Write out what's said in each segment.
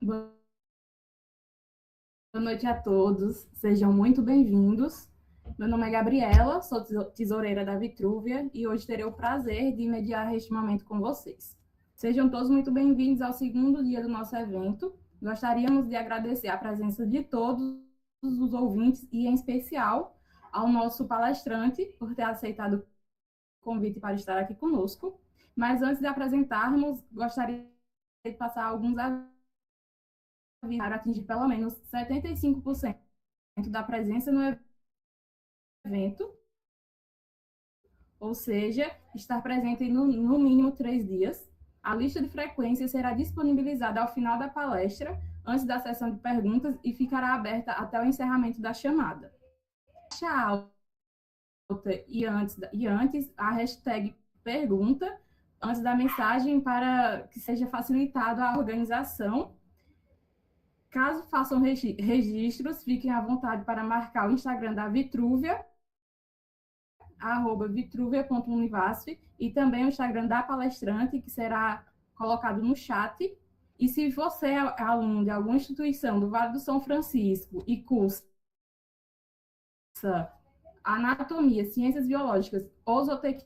Boa noite a todos, sejam muito bem-vindos. Meu nome é Gabriela, sou tesoureira da Vitrúvia e hoje terei o prazer de mediar este momento com vocês. Sejam todos muito bem-vindos ao segundo dia do nosso evento. Gostaríamos de agradecer a presença de todos os ouvintes e, em especial, ao nosso palestrante por ter aceitado o convite para estar aqui conosco. Mas antes de apresentarmos, gostaria de passar alguns avisos para atingir pelo menos 75% da presença no evento, ou seja, estar presente no mínimo 3 dias. A lista de frequência será disponibilizada ao final da palestra, antes da sessão de perguntas, e ficará aberta até o encerramento da chamada. Alta e antes a hashtag pergunta, antes da mensagem, para que seja facilitado a organização. Caso façam registros, fiquem à vontade para marcar o Instagram da Vitrúvia, @vitruvia.univasf, e também o Instagram da palestrante, que será colocado no chat. E se você é aluno de alguma instituição do Vale do São Francisco e cursa anatomia, ciências biológicas ou zootecnia,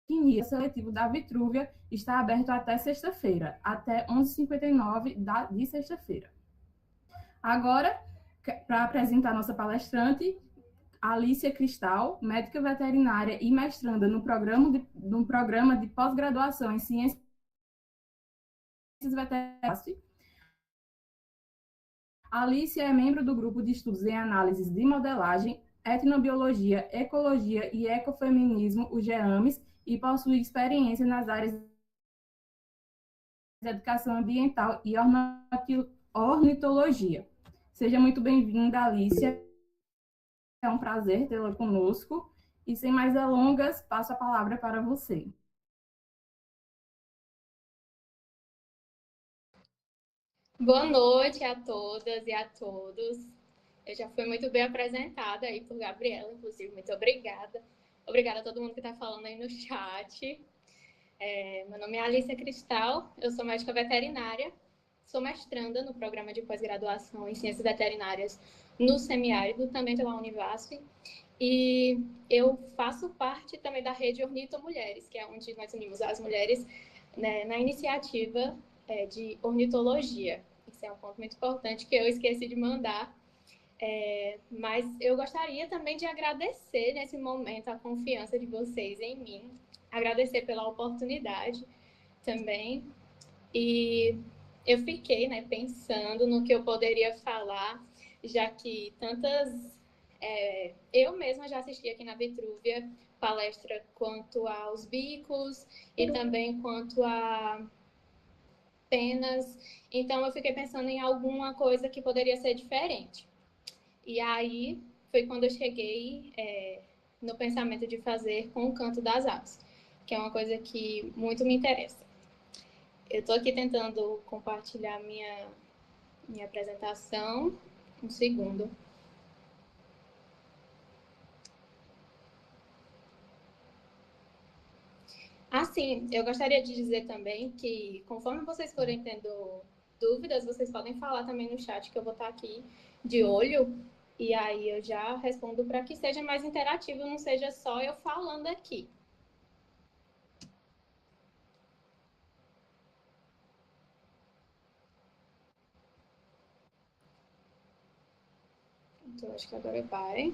o seletivo da Vitrúvia está aberto até sexta-feira, até 11h59 de sexta-feira. Agora, para apresentar nossa palestrante, Alícia Cristal, médica veterinária e mestranda no programa de pós-graduação em Ciências Veterinárias. Alícia é membro do grupo de estudos em análises de modelagem, etnobiologia, ecologia e ecofeminismo, o GEAMES, e possui experiência nas áreas de educação ambiental e ornitologia. Seja muito bem-vinda, Alícia. É um prazer tê-la conosco. E sem mais delongas, passo a palavra para você. Boa noite a todas e a todos. Eu já fui muito bem apresentada aí por Gabriela, inclusive, muito obrigada. Obrigada a todo mundo que está falando aí no chat. Meu nome é Alícia Cristal, eu sou médica veterinária, sou mestranda no programa de pós-graduação em Ciências Veterinárias no semiárido, também pela Univasf, e eu faço parte também da rede Ornito Mulheres, que é onde nós unimos as mulheres, né, na iniciativa de ornitologia. Isso é um ponto muito importante que eu esqueci de mandar. Mas eu gostaria também de agradecer nesse momento a confiança de vocês em mim, agradecer pela oportunidade também. E eu fiquei, né, pensando no que eu poderia falar, já que eu mesma já assisti aqui na Vitrúvia palestra quanto aos bicos e também quanto a penas. Então eu fiquei pensando em alguma coisa que poderia ser diferente. E aí foi quando eu cheguei no pensamento de fazer com o canto das aves, que é uma coisa que muito me interessa. Eu estou aqui tentando compartilhar minha apresentação. Um segundo. Sim, eu gostaria de dizer também que, conforme vocês forem tendo dúvidas, vocês podem falar também no chat, que eu vou estar aqui de olho. E aí eu já respondo para que seja mais interativo, não seja só eu falando aqui. Então, acho que agora vai.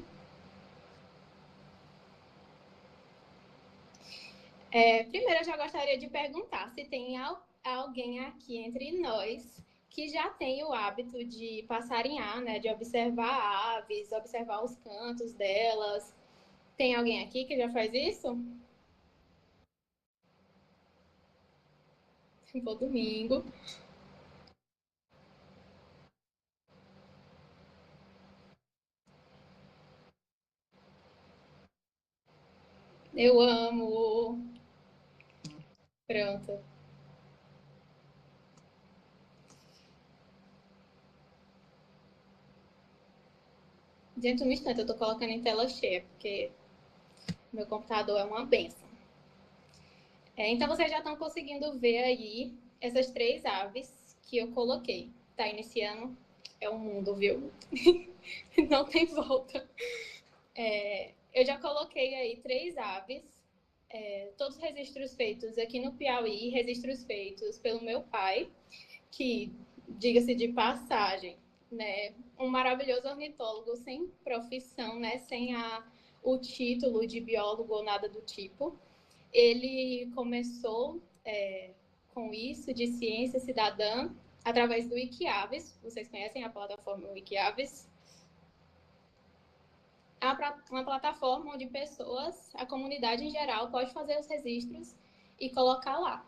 Primeiro, eu já gostaria de perguntar se tem alguém aqui entre nós que já tem o hábito de passarinhar, né, de observar aves, observar os cantos delas. Tem alguém aqui que já faz isso? Vou domingo. Eu amo. Pronto. Gente, um instante, eu tô colocando em tela cheia, porque meu computador é uma benção. Então, vocês já estão conseguindo ver aí essas 3 aves que eu coloquei. Tá iniciando, é um mundo, viu? Não tem volta. Eu já coloquei aí 3 aves, todos registros feitos aqui no Piauí, registros feitos pelo meu pai, que, diga-se de passagem, né, um maravilhoso ornitólogo sem profissão, né, sem o título de biólogo ou nada do tipo. Ele começou com isso de ciência cidadã através do Wikiaves. Vocês conhecem a plataforma Wikiaves? É uma plataforma onde pessoas, a comunidade em geral, pode fazer os registros e colocar lá.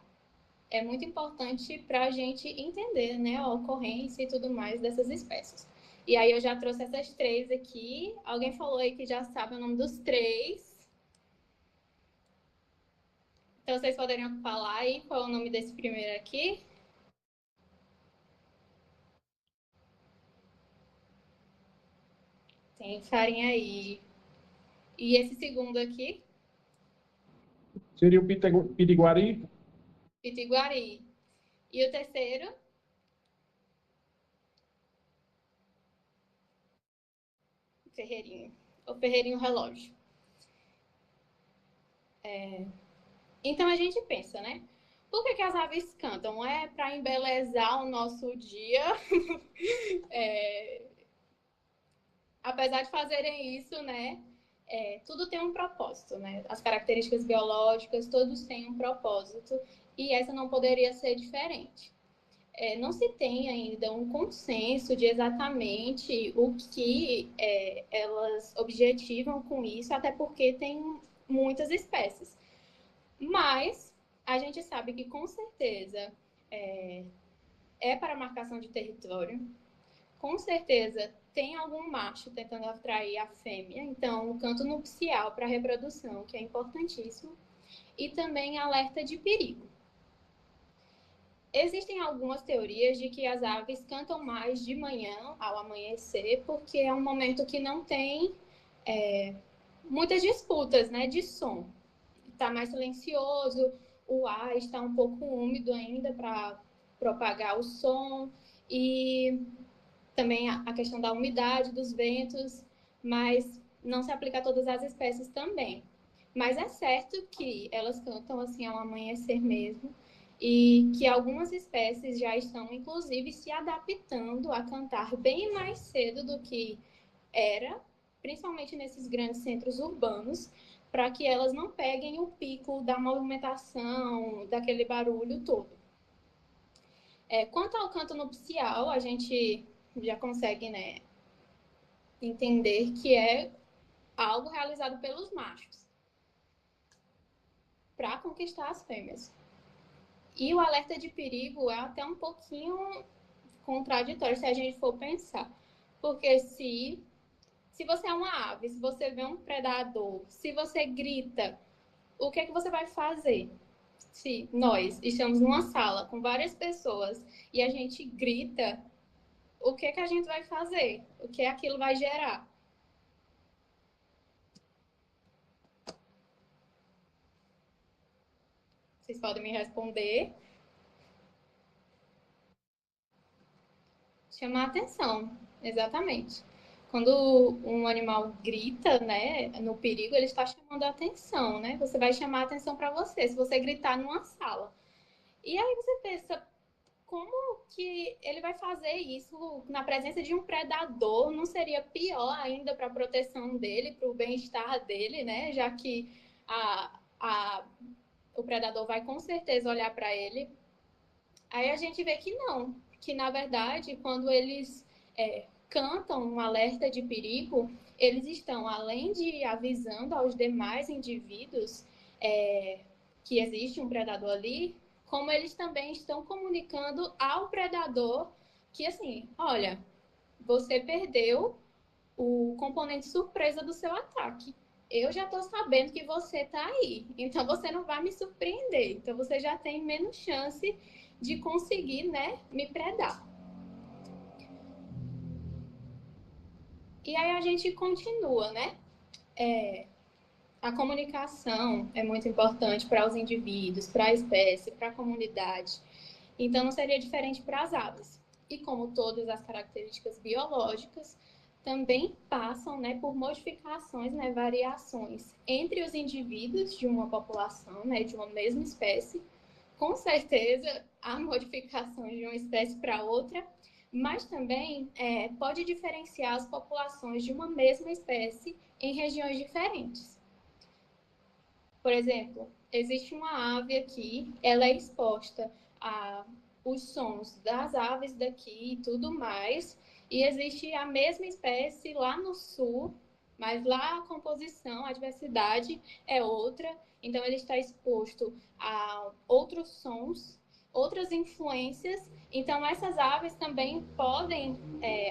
É muito importante para a gente entender, né, a ocorrência e tudo mais dessas espécies. E aí eu já trouxe essas 3 aqui. Alguém falou aí que já sabe o nome dos 3. Então vocês poderiam falar aí qual é o nome desse primeiro aqui? Tem farinha aí. E esse segundo aqui? Seria o Pitiguari? Pitiguari. E o terceiro? Ferreirinho. O Ferreirinho Relógio. Então a gente pensa, né? Por que as aves cantam? É para embelezar o nosso dia. Apesar de fazerem isso, né? Tudo tem um propósito, né? As características biológicas, todos têm um propósito. E essa não poderia ser diferente. Não se tem ainda um consenso de exatamente o que elas objetivam com isso, até porque tem muitas espécies. Mas a gente sabe que, com certeza, é para marcação de território. Com certeza, tem algum macho tentando atrair a fêmea. Então, o canto nupcial para reprodução, que é importantíssimo. E também alerta de perigo. Existem algumas teorias de que as aves cantam mais de manhã, ao amanhecer, porque é um momento que não tem muitas disputas, né, de som. Está mais silencioso, o ar está um pouco úmido ainda para propagar o som, e também a questão da umidade, dos ventos, mas não se aplica a todas as espécies também. Mas é certo que elas cantam assim ao amanhecer mesmo, e que algumas espécies já estão, inclusive, se adaptando a cantar bem mais cedo do que era, principalmente nesses grandes centros urbanos, para que elas não peguem o pico da movimentação, daquele barulho todo. Quanto ao canto nupcial, a gente já consegue, né, entender que é algo realizado pelos machos para conquistar as fêmeas. E o alerta de perigo é até um pouquinho contraditório se a gente for pensar. Porque se você é uma ave, se você vê um predador, se você grita, o que é que você vai fazer? Se nós estamos numa sala com várias pessoas e a gente grita, o que é que a gente vai fazer? O que aquilo vai gerar? Vocês podem me responder. Chamar atenção, exatamente. Quando um animal grita, né, no perigo, ele está chamando a atenção, né? Você vai chamar a atenção para você, se você gritar numa sala. E aí você pensa, como que ele vai fazer isso na presença de um predador? Não seria pior ainda para a proteção dele, para o bem-estar dele, né? Já que o predador vai com certeza olhar para ele. Aí a gente vê que não, que na verdade, quando eles cantam um alerta de perigo, eles estão, além de avisando aos demais indivíduos que existe um predador ali, como eles também estão comunicando ao predador que, assim, olha, você perdeu o componente surpresa do seu ataque. Eu já estou sabendo que você está aí, então você não vai me surpreender. Então você já tem menos chance de conseguir, né, me predar. E aí a gente continua, né? A comunicação é muito importante para os indivíduos, para a espécie, para a comunidade. Então, não seria diferente para as aves. E como todas as características biológicas, também passam, né, por modificações, né, variações entre os indivíduos de uma população, né, de uma mesma espécie. Com certeza, há modificações de uma espécie para outra, mas também pode diferenciar as populações de uma mesma espécie em regiões diferentes. Por exemplo, existe uma ave aqui, ela é exposta aos sons das aves daqui e tudo mais, e existe a mesma espécie lá no sul, mas lá a composição, a diversidade é outra, então ele está exposto a outros sons, outras influências, então essas aves também podem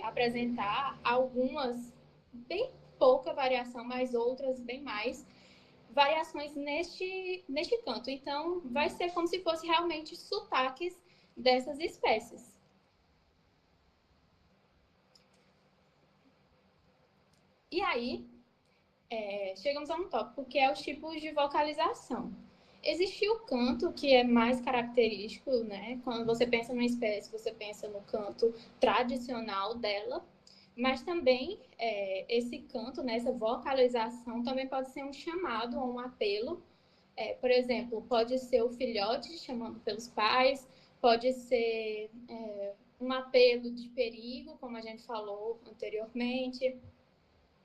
apresentar algumas, bem pouca variação, mas outras bem mais, variações neste canto. Então, vai ser como se fosse realmente sotaques dessas espécies. E aí, chegamos a um tópico que é os tipos de vocalização. Existe o canto, que é mais característico, né? Quando você pensa numa espécie, você pensa no canto tradicional dela, mas também esse canto, né, essa vocalização, também pode ser um chamado ou um apelo. Por exemplo, pode ser o filhote chamando pelos pais, pode ser um apelo de perigo, como a gente falou anteriormente.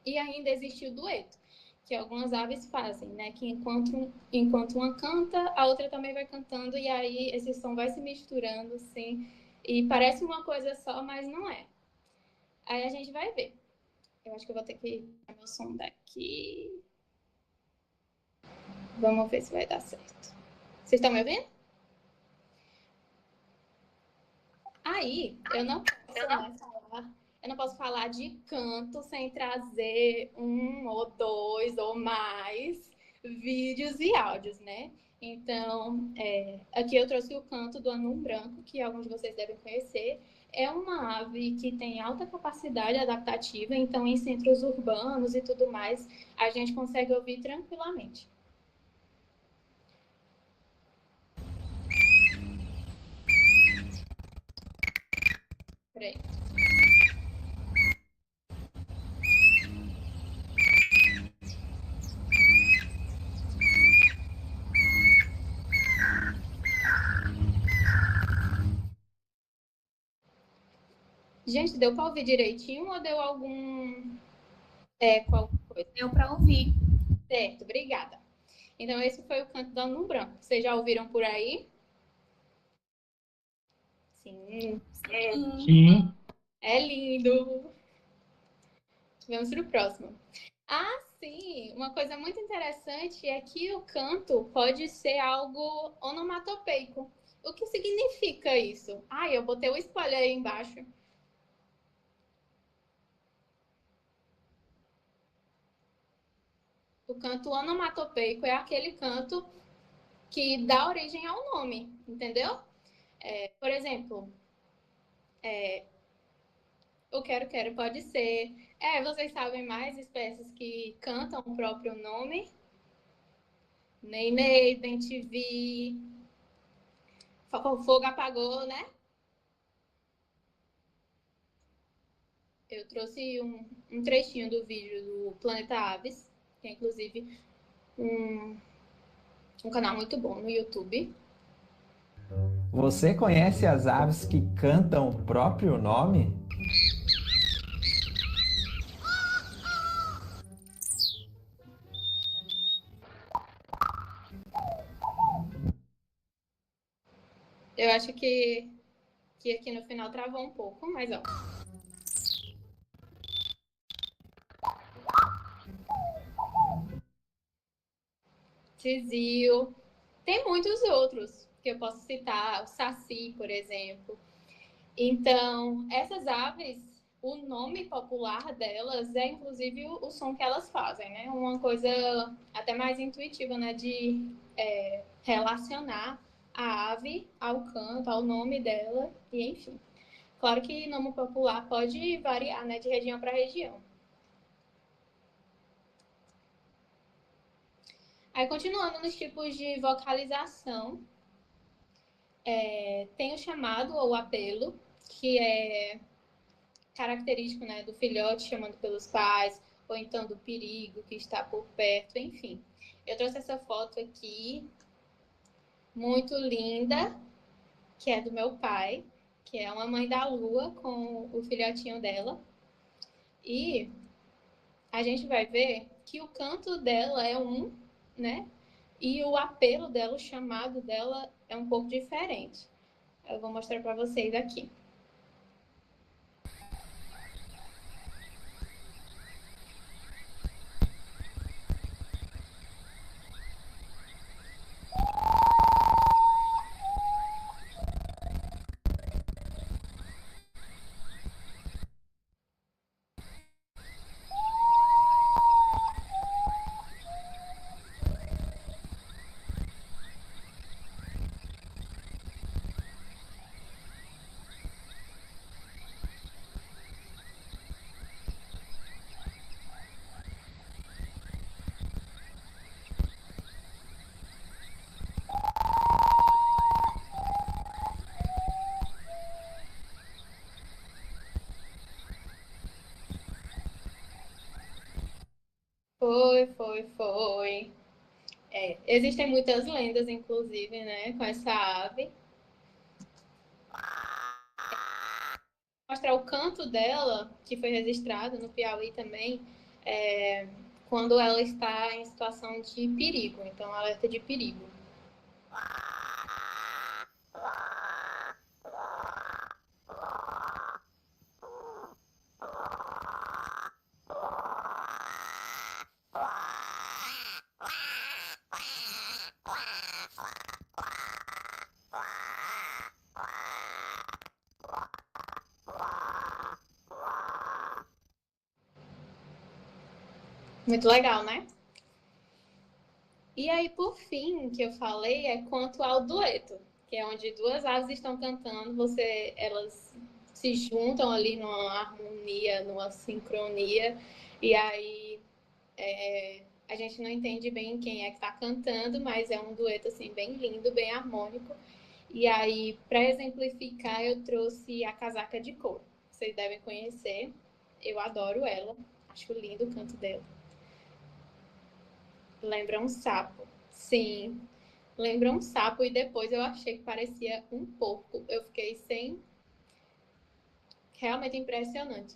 E ainda existe o dueto, que algumas aves fazem, né? Que enquanto uma canta, a outra também vai cantando, e aí esse som vai se misturando, assim, e parece uma coisa só, mas não é. Aí a gente vai ver. Eu acho que eu vou ter que tirar meu som daqui. Vamos ver se vai dar certo. Vocês estão me ouvindo? Aí, eu não posso falar de canto sem trazer um ou dois ou mais vídeos e áudios, né? Então, aqui eu trouxe o canto do anum branco, que alguns de vocês devem conhecer. É uma ave que tem alta capacidade adaptativa, então em centros urbanos e tudo mais, a gente consegue ouvir tranquilamente. Peraí. Gente, deu para ouvir direitinho ou deu algum qual coisa? Deu para ouvir. Certo, obrigada. Então, esse foi o canto do anum branco. Vocês já ouviram por aí? Sim. Sim. É lindo. Vamos para o próximo. Ah, sim. Uma coisa muito interessante é que o canto pode ser algo onomatopeico. O que significa isso? Ah, eu botei o spoiler aí embaixo. O canto onomatopeico é aquele canto que dá origem ao nome, entendeu? Por exemplo, o quero pode ser. Vocês sabem mais espécies que cantam o próprio nome? Ney, Bem-te-vi, Fogo apagou, né? Eu trouxe um trechinho do vídeo do Planeta Aves, que é inclusive um canal muito bom no YouTube. Você conhece as aves que cantam o próprio nome? Eu acho que aqui no final travou um pouco, mas ó. Tizil. Tem muitos outros que eu posso citar, o saci, por exemplo. Então, essas aves, o nome popular delas é inclusive o som que elas fazem, né? Uma coisa até mais intuitiva, né? De relacionar a ave ao canto, ao nome dela, e enfim. Claro que nome popular pode variar, né? De região para região. Aí, continuando nos tipos de vocalização, Tem o chamado ou apelo, que é característico, né, do filhote chamando pelos pais, ou então do perigo que está por perto, enfim. Eu trouxe essa foto aqui, muito linda, que é do meu pai, que é uma mãe da lua com o filhotinho dela. E a gente vai ver que o canto dela é um, né? E o apelo dela, o chamado dela é um pouco diferente. Eu vou mostrar para vocês aqui. Foi. Existem muitas lendas, inclusive, né, com essa ave. Vou mostrar o canto dela, que foi registrado no Piauí também, quando ela está em situação de perigo, então alerta de perigo. Muito legal, né? E aí, por fim, que eu falei é quanto ao dueto, que é onde duas aves estão cantando, elas se juntam ali numa harmonia, numa sincronia, e aí a gente não entende bem quem é que está cantando, mas é um dueto assim bem lindo, bem harmônico. E aí, para exemplificar, eu trouxe a casaca de couro. Vocês devem conhecer. Eu adoro ela. Acho lindo o canto dela. Lembra um sapo. Sim, lembra um sapo e depois eu achei que parecia um porco. Eu fiquei sem... Realmente impressionante.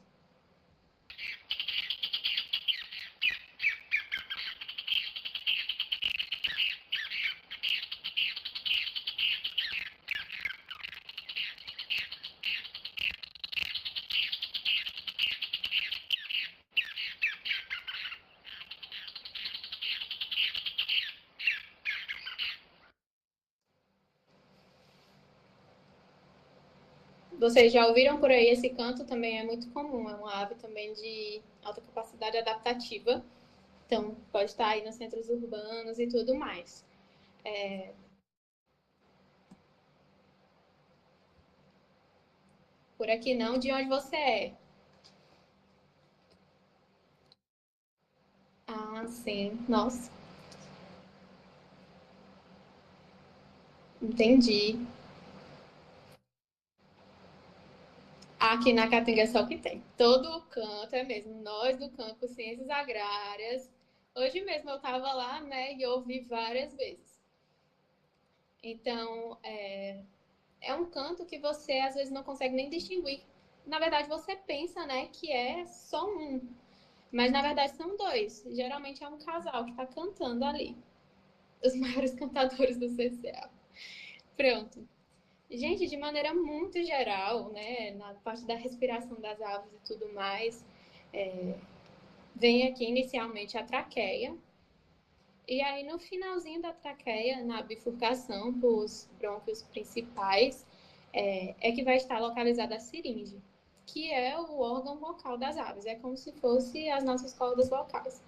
Vocês já ouviram por aí esse canto? Também é muito comum. É uma ave também de alta capacidade adaptativa. Então, pode estar aí nos centros urbanos e tudo mais. Por aqui não, de onde você é? Ah, sim. Nossa, entendi. Aqui na Caatinga é só o que tem. Todo o canto é mesmo. Nós do campo Ciências Agrárias. Hoje mesmo eu estava lá, né, e ouvi várias vezes. Então, é um canto que você às vezes não consegue nem distinguir. Na verdade, você pensa, né, que é só um. Mas na verdade são dois. Geralmente é um casal que está cantando ali. Os maiores cantadores do CCA. Pronto. Gente, de maneira muito geral, né, na parte da respiração das aves e tudo mais, vem aqui inicialmente a traqueia, e aí no finalzinho da traqueia, na bifurcação dos brônquios principais, que vai estar localizada a siringe, que é o órgão vocal das aves, é como se fosse as nossas cordas vocais.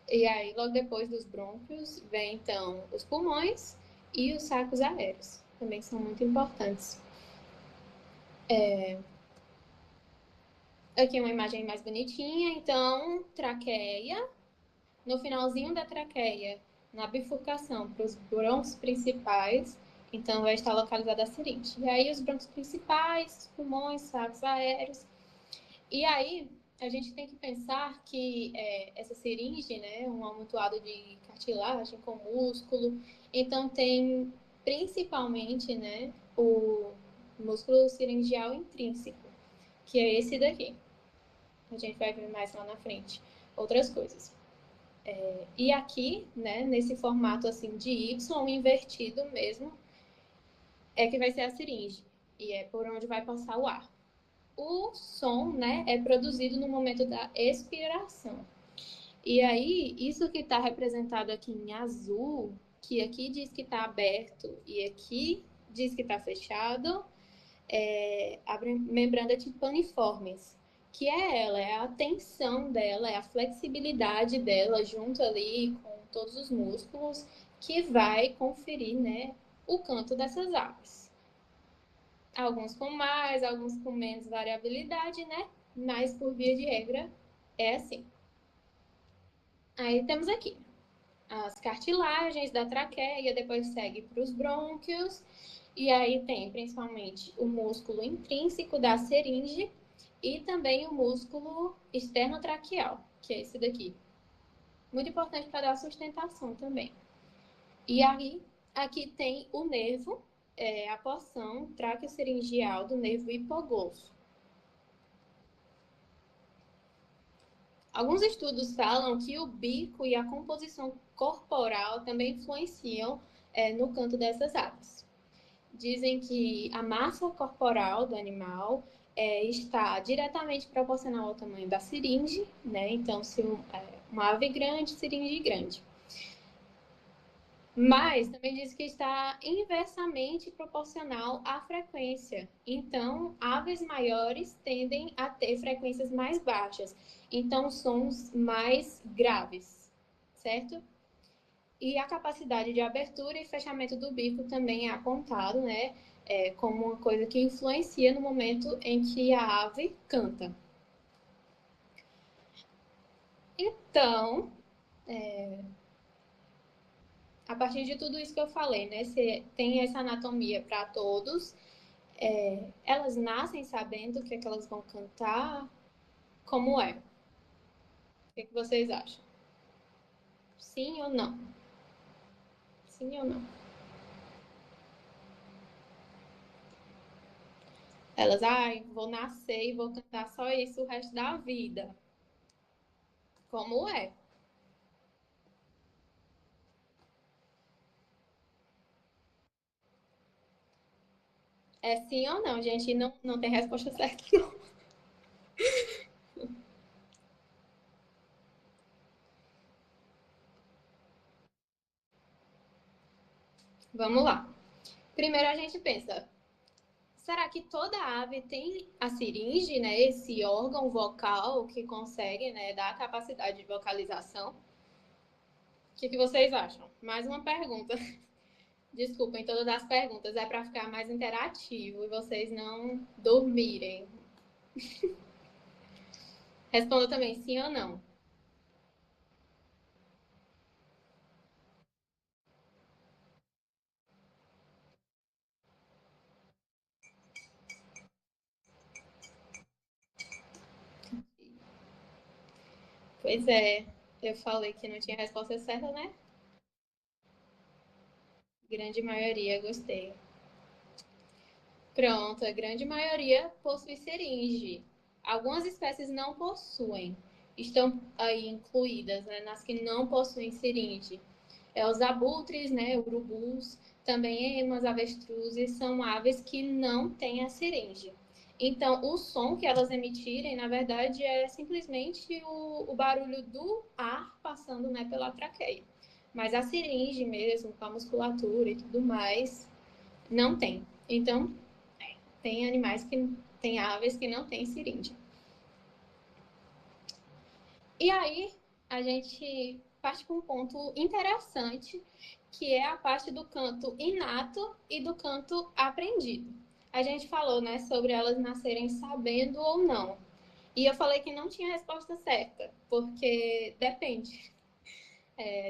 E aí, logo depois dos brônquios, vem então os pulmões e os sacos aéreos, também são muito importantes. Aqui uma imagem mais bonitinha, então, traqueia. No finalzinho da traqueia, na bifurcação para os brônquios principais Então, vai estar localizada a seringe. E aí, os brônquios principais, pulmões, sacos aéreos. E aí, a gente tem que pensar que essa seringe, né, é um amontoado de cartilagem com músculo. Então, tem principalmente, né, o músculo seringial intrínseco, que é esse daqui. A gente vai ver mais lá na frente outras coisas. E aqui, né, nesse formato assim de Y invertido mesmo, é que vai ser a seringe. E é por onde vai passar o ar. O som, né, é produzido no momento da expiração. E aí, isso que está representado aqui em azul, que aqui diz que está aberto e aqui diz que está fechado, é a membrana timpaniformes, que é a tensão dela, é a flexibilidade dela junto ali com todos os músculos que vai conferir, né, o canto dessas aves. Alguns com mais, alguns com menos variabilidade, né? Mas, por via de regra, é assim. Aí temos aqui as cartilagens da traqueia, depois segue para os brônquios, e aí tem principalmente o músculo intrínseco da seringe e também o músculo externotraqueal, que é esse daqui. Muito importante para dar sustentação também. E aí, aqui tem o nervo, a porção traqueoseringial do nervo hipoglosso. Alguns estudos falam que o bico e a composição corporal também influenciam no canto dessas aves. Dizem que a massa corporal do animal está diretamente proporcional ao tamanho da seringe, né? Então, se uma ave grande, seringe grande. Mas também diz que está inversamente proporcional à frequência. Então, aves maiores tendem a ter frequências mais baixas. Então, sons mais graves, certo? E a capacidade de abertura e fechamento do bico também é apontado, né? Como uma coisa que influencia no momento em que a ave canta. Então, a partir de tudo isso que eu falei, né? Você tem essa anatomia para todos. Elas nascem sabendo o que é que elas vão cantar. Como é? O que é que vocês acham? Sim ou não? Sim ou não? Elas, vou nascer e vou cantar só isso o resto da vida. Como é? É sim ou não, gente? Não tem resposta certa, não. Vamos lá. Primeiro a gente pensa, será que toda ave tem a seringe, né? Esse órgão vocal que consegue, né, dar a capacidade de vocalização? O que vocês acham? Mais uma pergunta. Desculpem todas as perguntas, é para ficar mais interativo e vocês não dormirem. Responda também sim ou não. Pois é, eu falei que não tinha resposta certa, né? Grande maioria, gostei. Pronto, a grande maioria possui seringe. Algumas espécies não possuem. Estão aí incluídas, né, nas que não possuem seringe. Os abutres, né, urubus, também emas, avestruzes, são aves que não têm a seringe. Então, o som que elas emitirem, na verdade, é simplesmente o barulho do ar passando, né, pela traqueia. Mas a seringe mesmo, com a musculatura e tudo mais, não tem. Então, tem aves que não têm seringe. E aí, a gente parte para um ponto interessante, que é a parte do canto inato e do canto aprendido. A gente falou, né, sobre elas nascerem sabendo ou não. E eu falei que não tinha resposta certa, porque depende.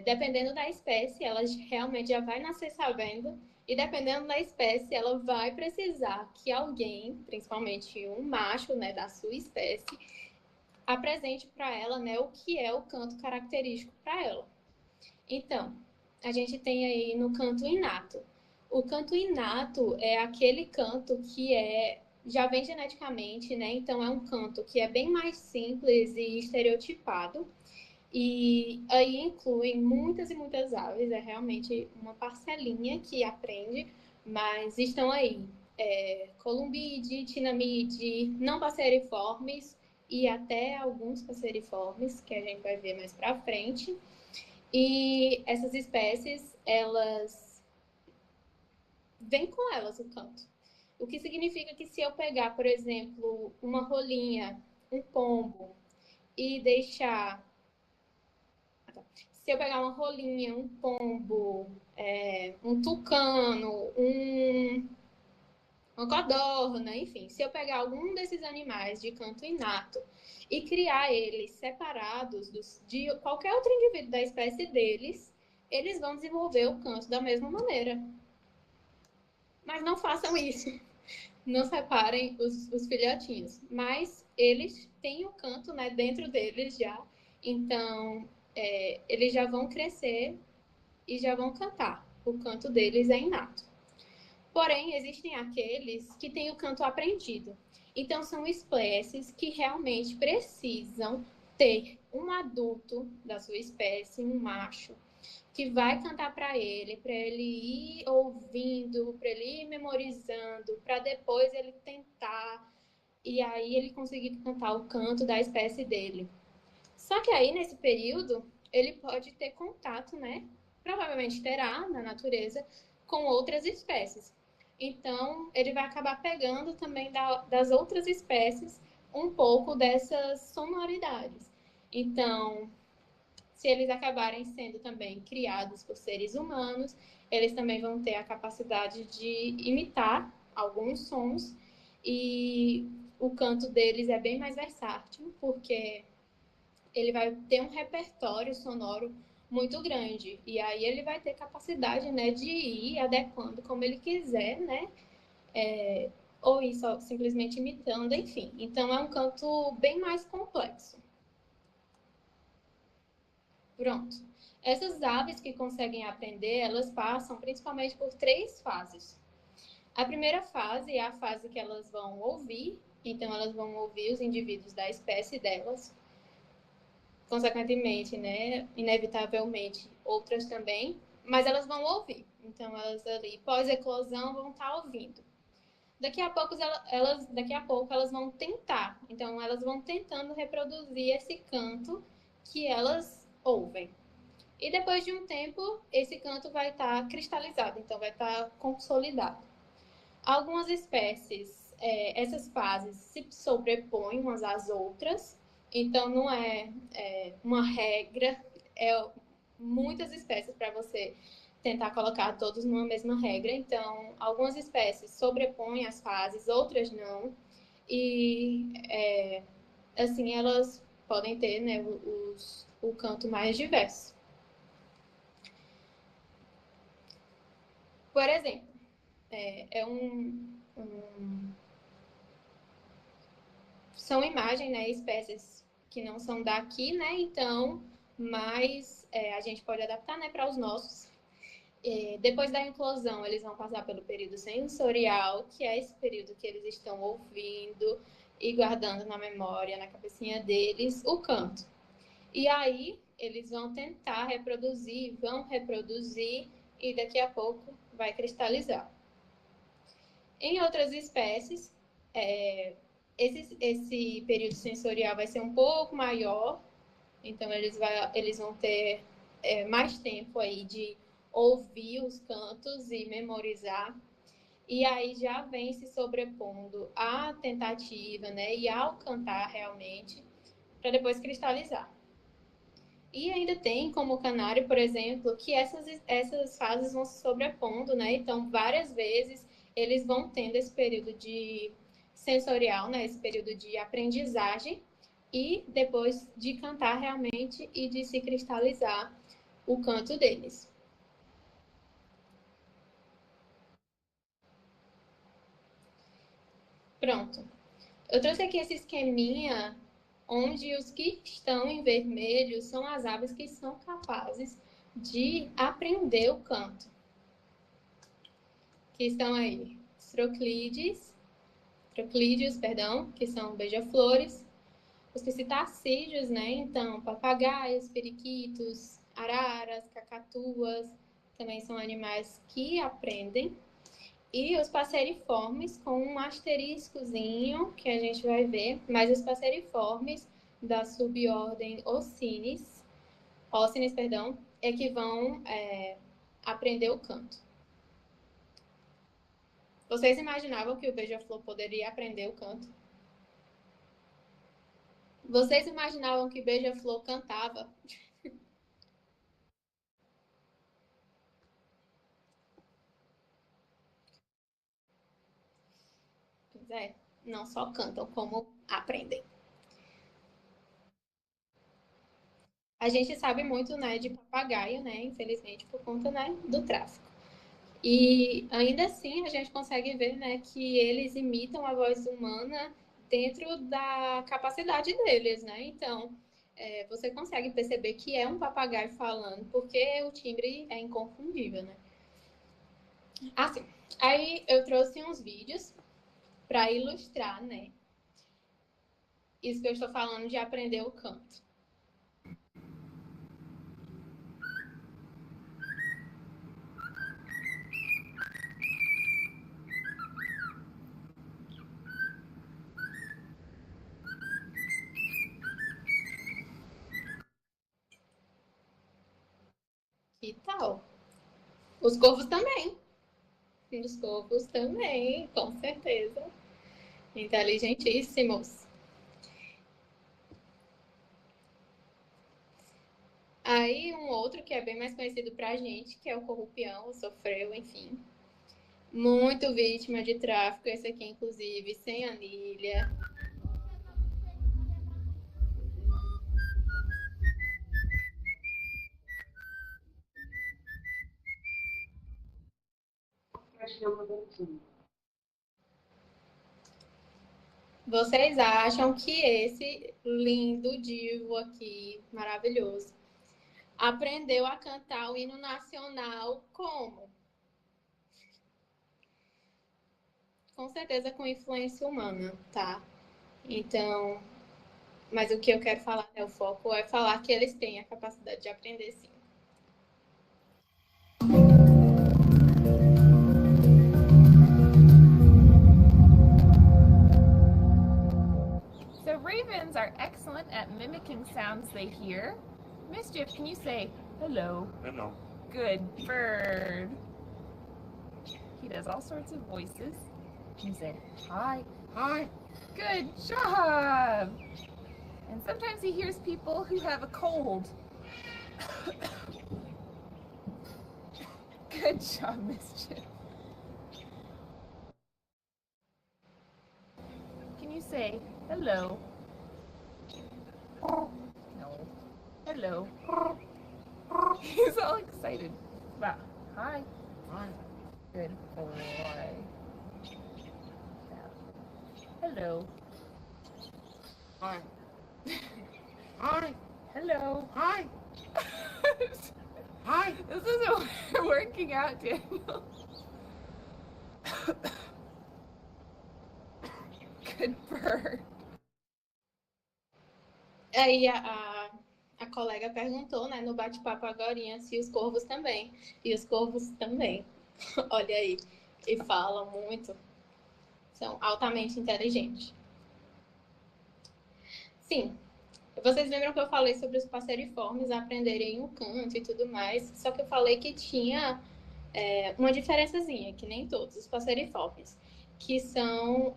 Dependendo da espécie, ela realmente já vai nascer sabendo, E dependendo da espécie, ela vai precisar que alguém, principalmente um macho, né, da sua espécie, apresente para ela, né, o que é o canto característico para ela. Então, a gente tem aí no canto inato. O canto inato é aquele canto que já vem geneticamente, né? Então é um canto que é bem mais simples e estereotipado. E aí incluem muitas e muitas aves, é realmente uma parcelinha que aprende, mas estão aí columbide, tinamide, não passeriformes e até alguns passeriformes, que a gente vai ver mais pra frente. E essas espécies, elas vêm com elas o canto. O que significa que se eu pegar, por exemplo, uma rolinha, um pombo e deixar... Se eu pegar uma rolinha, um pombo, um tucano, uma codorna, enfim, se eu pegar algum desses animais de canto inato e criar eles separados de qualquer outro indivíduo da espécie deles, eles vão desenvolver o canto da mesma maneira. Mas não façam isso. Não separem os filhotinhos. Mas eles têm o canto, né, dentro deles já. Então, eles já vão crescer e já vão cantar. O canto deles é inato. Porém, existem aqueles que têm o canto aprendido. Então, são espécies que realmente precisam ter um adulto da sua espécie, um macho, que vai cantar para ele ir ouvindo, para ele ir memorizando, para depois ele tentar e aí ele conseguir cantar o canto da espécie dele. Só que aí, nesse período, ele pode ter contato, né? Provavelmente terá na natureza com outras espécies. Então, ele vai acabar pegando também das outras espécies um pouco dessas sonoridades. Então, se eles acabarem sendo também criados por seres humanos, eles também vão ter a capacidade de imitar alguns sons e o canto deles é bem mais versátil, porque ele vai ter um repertório sonoro muito grande. E aí ele vai ter capacidade, né, de ir adequando como ele quiser, né? Ou ir só simplesmente imitando, enfim. Então é um canto bem mais complexo. Pronto. Essas aves que conseguem aprender, elas passam principalmente por 3 fases. A primeira fase é a fase que elas vão ouvir, então elas vão ouvir os indivíduos da espécie delas. Consequentemente, né, inevitavelmente, outras também, mas elas vão ouvir. Então, elas ali, pós-eclosão, vão estar ouvindo. Daqui a pouco elas vão tentar. Então, elas vão tentando reproduzir esse canto que elas ouvem. E depois de um tempo, esse canto vai estar cristalizado, então vai estar consolidado. Algumas espécies, essas fases se sobrepõem umas às outras, então não é uma regra, muitas espécies para você tentar colocar todos numa mesma regra. Então, algumas espécies sobrepõem as fases, outras não. E, assim, elas podem ter, né, o canto mais diverso. Por exemplo, são imagens, né, espécies que não são daqui, né, então, mas a gente pode adaptar, né, para os nossos. Depois da inclusão, eles vão passar pelo período sensorial, que é esse período que eles estão ouvindo e guardando na memória, na cabecinha deles, o canto. E aí, eles vão tentar reproduzir, vão reproduzir, e daqui a pouco vai cristalizar. Em outras espécies, esse período sensorial vai ser um pouco maior, então eles vão ter mais tempo aí de ouvir os cantos e memorizar. E aí já vem se sobrepondo à tentativa, né, e ao cantar realmente, para depois cristalizar. E ainda tem, como o canário, por exemplo, que essas fases vão se sobrepondo, né? Então, várias vezes eles vão tendo esse período de sensorial, né? Esse período de aprendizagem e depois de cantar realmente e de se cristalizar o canto deles. Pronto. Eu trouxe aqui esse esqueminha onde os que estão em vermelho são as aves que são capazes de aprender o canto. Que estão aí os troclídeos, que são beija-flores, os psitacídeos, né? Então, papagaios, periquitos, araras, cacatuas, também são animais que aprendem. E os passeriformes, com um asteriscozinho, que a gente vai ver, mas os passeriformes da subordem Ocines, é que vão aprender o canto. Vocês imaginavam que o beija-flor poderia aprender o canto? Vocês imaginavam que beija-flor cantava? Pois é, não só cantam, como aprendem. A gente sabe muito, né, de papagaio, né, infelizmente, por conta, né, do tráfico. E ainda assim a gente consegue ver, né, que eles imitam a voz humana dentro da capacidade deles, né? Então, você consegue perceber que é um papagaio falando, porque o timbre é inconfundível, né? Assim, aí eu trouxe uns vídeos para ilustrar, né? Isso que eu estou falando de aprender o canto. Que tal? Os corvos também. Os corvos também, com certeza. Inteligentíssimos. Aí um outro que é bem mais conhecido pra gente, que é o corrupião, o sofreu, enfim. Muito vítima de tráfico, esse aqui inclusive, sem anilha. Vocês acham que esse lindo divo aqui, maravilhoso, aprendeu a cantar o hino nacional como? Com certeza com influência humana, tá? Então, mas o que eu quero falar, né, o foco é falar que eles têm a capacidade de aprender sim. So ravens are excellent at mimicking sounds they hear. Mischief, can you say hello? Hello. Good bird. He does all sorts of voices. Can you say hi? Hi. Good job. And sometimes he hears people who have a cold. Good job, Mischief. Can you say hello? No. Hello. He's all excited. Wow. Hi. Hi. Good boy. Hello. Hi. Hi. Hello. Hi. Hi. This isn't working out, Daniel. Good bird. Aí a colega perguntou, né, no bate-papo agorinha, se os corvos também. E os corvos também. Olha aí. E falam muito. São altamente inteligentes. Sim. Vocês lembram que eu falei sobre os passeriformes aprenderem o canto e tudo mais? Só que eu falei que tinha uma diferençazinha, que nem todos os passeriformes, que são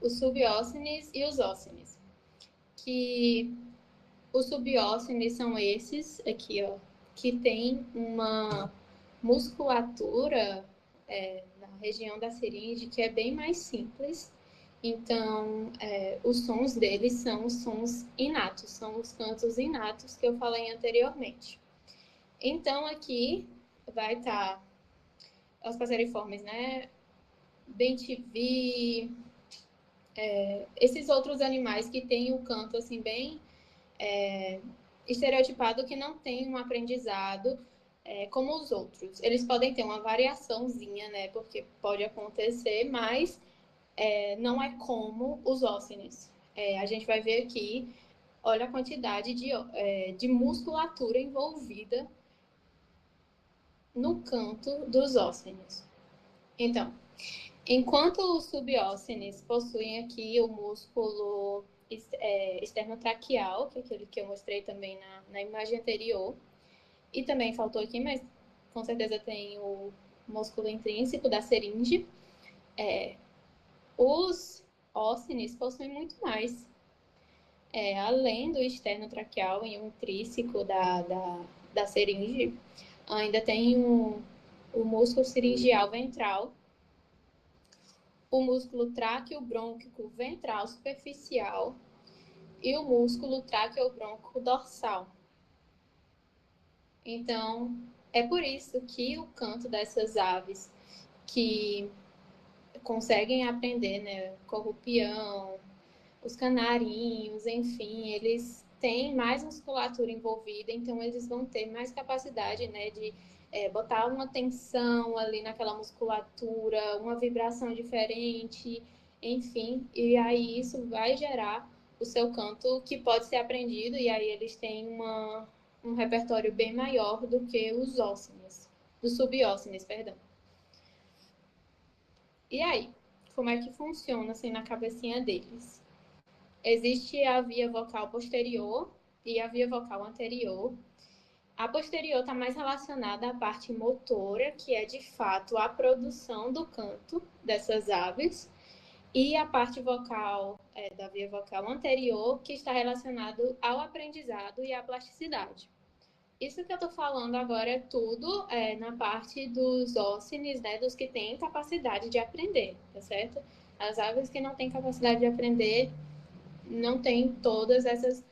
os subóscenes e os óscenes. Que os subóscenes são esses aqui, ó, que tem uma musculatura na região da faringe que é bem mais simples. Então, os sons deles são os sons inatos, são os cantos inatos que eu falei anteriormente. Então, aqui vai estar os passeriformes, né? Bem-te-vi, esses outros animais que têm o canto assim bem estereotipado, que não tem um aprendizado como os outros. Eles podem ter uma variaçãozinha, né? Porque pode acontecer, mas não é como os óssenes. A gente vai ver aqui, olha a quantidade de musculatura envolvida no canto dos óssenes. Então, enquanto os subóssenes possuem aqui o músculo esternotraqueal, que é aquele que eu mostrei também na imagem anterior, e também faltou aqui, mas com certeza tem o músculo intrínseco da seringe. Os óssenes possuem muito mais. Além do esternotraqueal e o intrínseco da seringe, ainda tem o músculo seringial ventral, o músculo tráqueo-brônquico ventral superficial e o músculo tráqueo-brônquico dorsal. Então, é por isso que o canto dessas aves que conseguem aprender, né, corrupião, os canarinhos, enfim, eles têm mais musculatura envolvida, então eles vão ter mais capacidade, né, de botar uma tensão ali naquela musculatura, uma vibração diferente, enfim, e aí isso vai gerar o seu canto que pode ser aprendido, e aí eles têm um repertório bem maior do que os óssenes, dos subóssenes, perdão. E aí, como é que funciona assim na cabecinha deles? Existe a via vocal posterior e a via vocal anterior. A posterior está mais relacionada à parte motora, que é de fato a produção do canto dessas aves, e a parte vocal da via vocal anterior, que está relacionado ao aprendizado e à plasticidade. Isso que eu estou falando agora é tudo na parte dos óssenes, né, dos que têm capacidade de aprender, tá certo? As aves que não têm capacidade de aprender não têm todas essas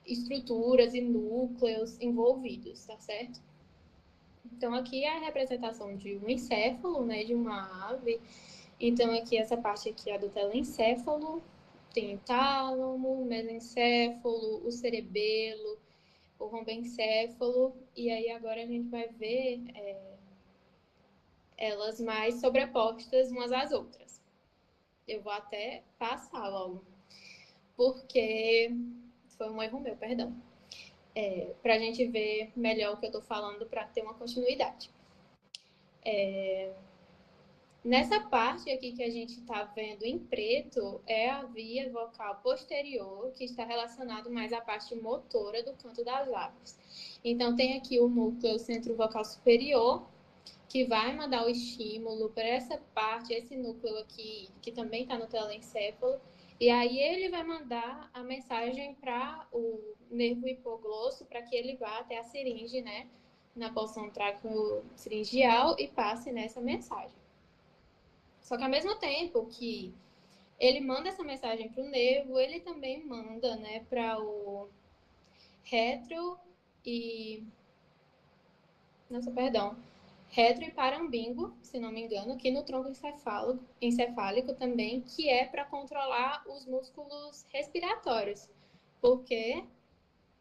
estruturas e núcleos envolvidos, tá certo? Então, aqui é a representação de um encéfalo, né, de uma ave. Então, aqui essa parte aqui é do telencéfalo, tem o tálamo, o mesencéfalo, o cerebelo, o rombencéfalo, e aí agora a gente vai ver elas mais sobrepostas umas às outras. Eu vou até passar logo, porque foi um erro meu, perdão. Para a gente ver melhor o que eu estou falando, para ter uma continuidade. Nessa parte aqui que a gente está vendo em preto, é a via vocal posterior, que está relacionado mais à parte motora do canto das aves. Então, tem aqui o núcleo centro-vocal superior, que vai mandar o estímulo para essa parte, esse núcleo aqui, que também está no telencéfalo, e aí ele vai mandar a mensagem para o nervo hipoglosso, para que ele vá até a seringe, né, na porção tráqueo-seringial e passe nessa mensagem. Só que ao mesmo tempo que ele manda essa mensagem para o nervo, ele também manda, né, para o retro e parambingo, se não me engano, aqui no tronco encefálico também, que é para controlar os músculos respiratórios, porque